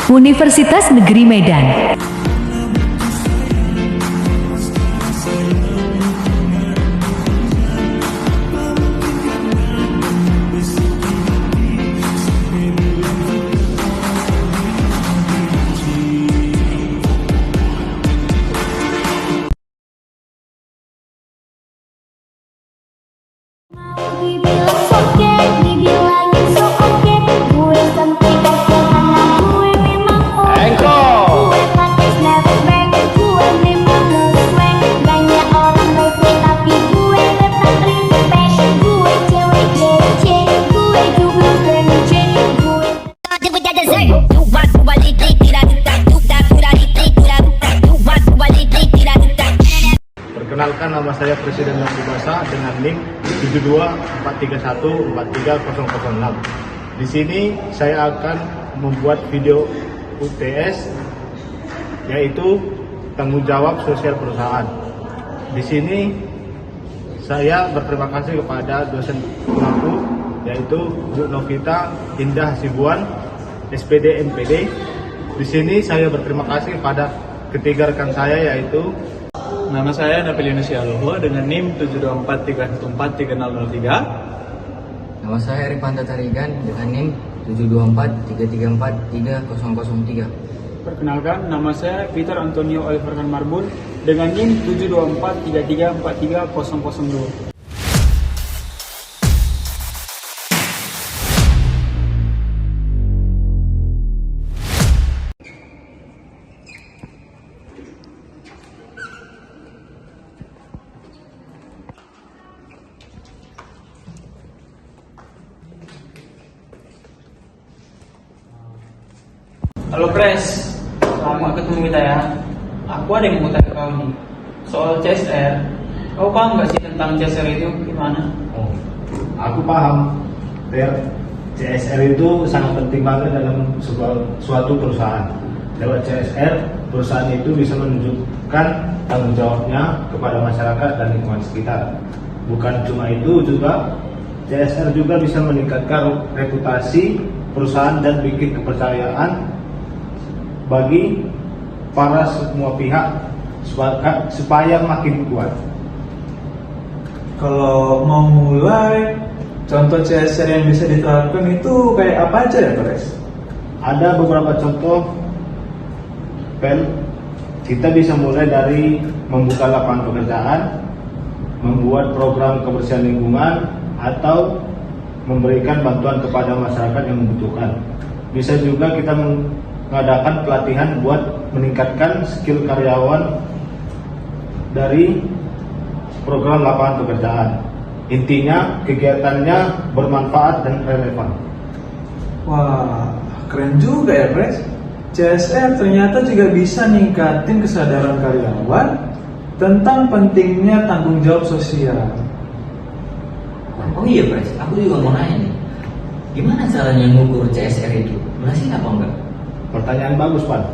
Universitas Negeri Medan. Dibilang soke, dibilangin so oke. Gue sampai karena gue memang oke. Gue pakai snapback, gue memang nge-swag. Banyak orang rese tapi gue tetap respect. Gue cewek kece, gue juga kece. Gue Perkenalkan, nama saya Presiden Nafibasa dengan NIM 72431430006. Di sini saya akan membuat video UTS, yaitu tanggung jawab sosial perusahaan. Di sini saya berterima kasih kepada dosen pelaku, yaitu Bu Novita Indah Hasibuan, SPD MPD. Di sini saya berterima kasih kepada ketiga rekan saya, yaitu Nama saya Napilinus Yaloho dengan NIM 724314303. Nama saya Ripanta Tarigan dengan NIM 72433430003. Perkenalkan, nama saya Peter Antonio Oliver Marbun dengan NIM 72433433002. Halo Pres, lama ketemu kita ya. Aku ada yang mau tanya kau nih soal CSR. Kau paham nggak sih tentang CSR itu gimana? Oh, aku paham. CSR itu sangat penting banget dalam suatu perusahaan. Lewat CSR, perusahaan itu bisa menunjukkan tanggung jawabnya kepada masyarakat dan lingkungan sekitar. Bukan cuma itu, juga CSR juga bisa meningkatkan reputasi perusahaan dan bikin kepercayaan bagi para semua pihak supaya makin kuat. Kalau mau mulai, contoh CSR yang bisa diterapkan itu kayak apa aja ya, Pres? Ada beberapa contoh, kita bisa mulai dari membuka lapangan pekerjaan, membuat program kebersihan lingkungan, atau memberikan bantuan kepada masyarakat yang membutuhkan. Bisa juga kita mengadakan pelatihan buat meningkatkan skill karyawan dari program lapangan pekerjaan. Intinya kegiatannya bermanfaat dan relevan. Wah, keren juga ya, Pres. CSR ternyata juga bisa ningkatin kesadaran karyawan tentang pentingnya tanggung jawab sosial. Oh iya Pres, aku juga mau nanya nih, gimana caranya mengukur CSR itu? Berhasil apa enggak? Pertanyaan bagus, Pak.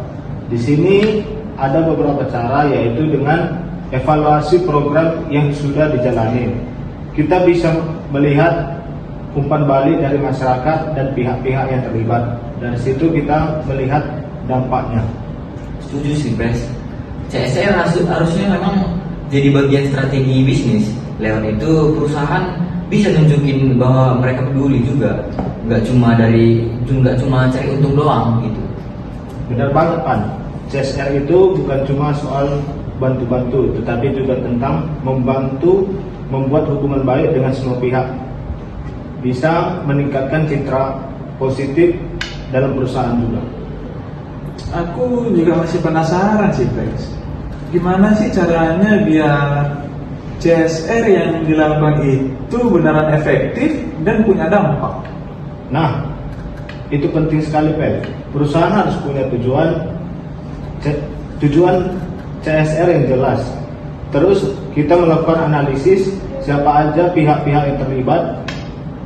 Di sini ada beberapa cara, yaitu dengan evaluasi program yang sudah dijalani. Kita bisa melihat umpan balik dari masyarakat dan pihak-pihak yang terlibat. Dari situ kita melihat dampaknya. Setuju sih Pres. CSR harusnya memang jadi bagian strategi bisnis. Lewat itu perusahaan bisa nunjukin bahwa mereka peduli juga. Nggak cuma cari untung doang gitu. Benar banget, Pan. CSR itu bukan cuma soal bantu-bantu, tetapi juga tentang membantu membuat hubungan baik dengan semua pihak. Bisa meningkatkan citra positif dalam perusahaan juga. Aku juga masih penasaran sih, Pres. Gimana sih caranya biar CSR yang dilakukan itu beneran efektif dan punya dampak? Nah, itu penting sekali, Pak. Perusahaan harus punya tujuan CSR yang jelas. Terus kita melakukan analisis siapa aja pihak-pihak yang terlibat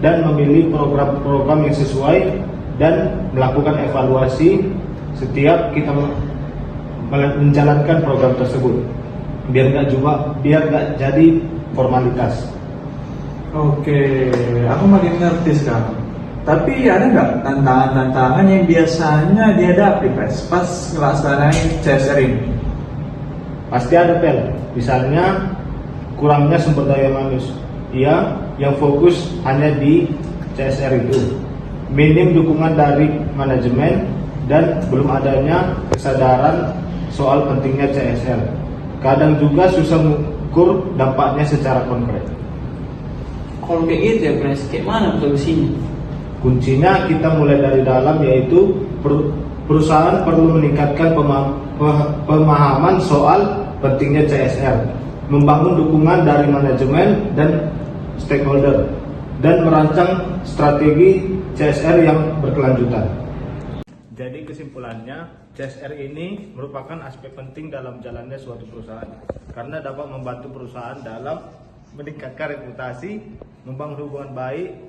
dan memilih program-program yang sesuai dan melakukan evaluasi setiap kita menjalankan program tersebut, biar nggak jadi formalitas. Oke, aku makin ngerti sekarang. Tapi ada nggak tantangan-tantangan yang biasanya dihadapi pas ngelaksanain CSR ini? Pasti ada Pel. Misalnya kurangnya sumber daya manusia yang fokus hanya di CSR itu. Minim dukungan dari manajemen dan belum adanya kesadaran soal pentingnya CSR. Kadang juga susah mengukur dampaknya secara konkret. Kalau kayak gitu ya Pres, kayak mana solusinya? Kuncinya kita mulai dari dalam, yaitu perusahaan perlu meningkatkan pemahaman soal pentingnya CSR, membangun dukungan dari manajemen dan stakeholder, dan merancang strategi CSR yang berkelanjutan. Jadi kesimpulannya, CSR ini merupakan aspek penting dalam jalannya suatu perusahaan, karena dapat membantu perusahaan dalam meningkatkan reputasi, membangun hubungan baik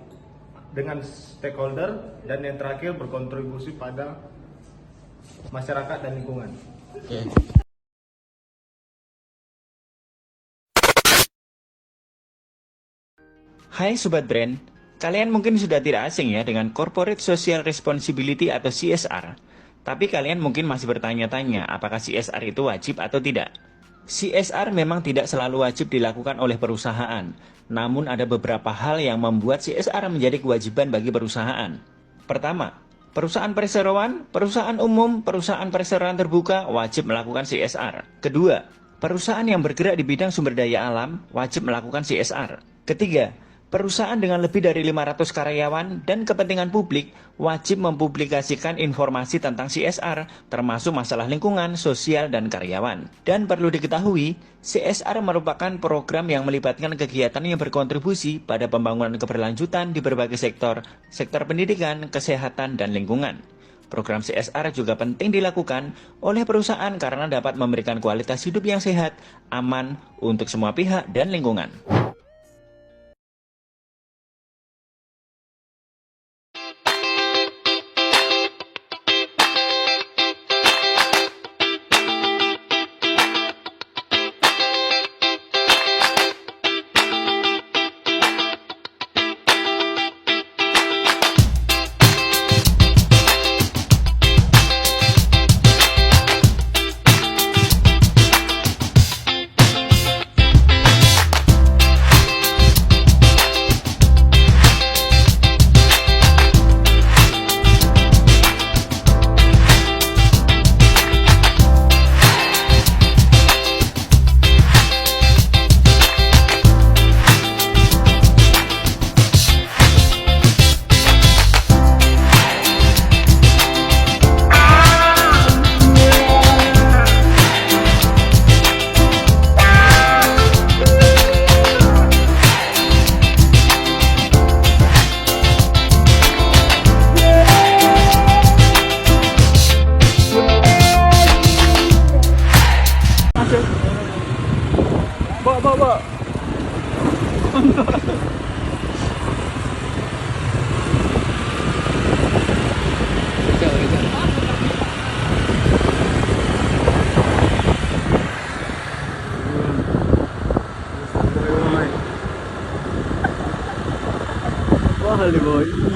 dengan stakeholder, dan yang terakhir berkontribusi pada masyarakat dan lingkungan. Hai Sobat Brand, kalian mungkin sudah tidak asing ya dengan Corporate Social Responsibility atau CSR. Tapi kalian mungkin masih bertanya-tanya apakah CSR itu wajib atau tidak. CSR memang tidak selalu wajib dilakukan oleh perusahaan. Namun ada beberapa hal yang membuat CSR menjadi kewajiban bagi perusahaan. Pertama, perusahaan perseroan, perusahaan umum, perusahaan perseroan terbuka wajib melakukan CSR. Kedua, perusahaan yang bergerak di bidang sumber daya alam wajib melakukan CSR. Ketiga, perusahaan dengan lebih dari 500 karyawan dan kepentingan publik wajib mempublikasikan informasi tentang CSR, termasuk masalah lingkungan, sosial, dan karyawan. Dan perlu diketahui, CSR merupakan program yang melibatkan kegiatan yang berkontribusi pada pembangunan keberlanjutan di berbagai sektor pendidikan, kesehatan, dan lingkungan. Program CSR juga penting dilakukan oleh perusahaan karena dapat memberikan kualitas hidup yang sehat, aman untuk semua pihak, dan lingkungan. Mahal nih boy.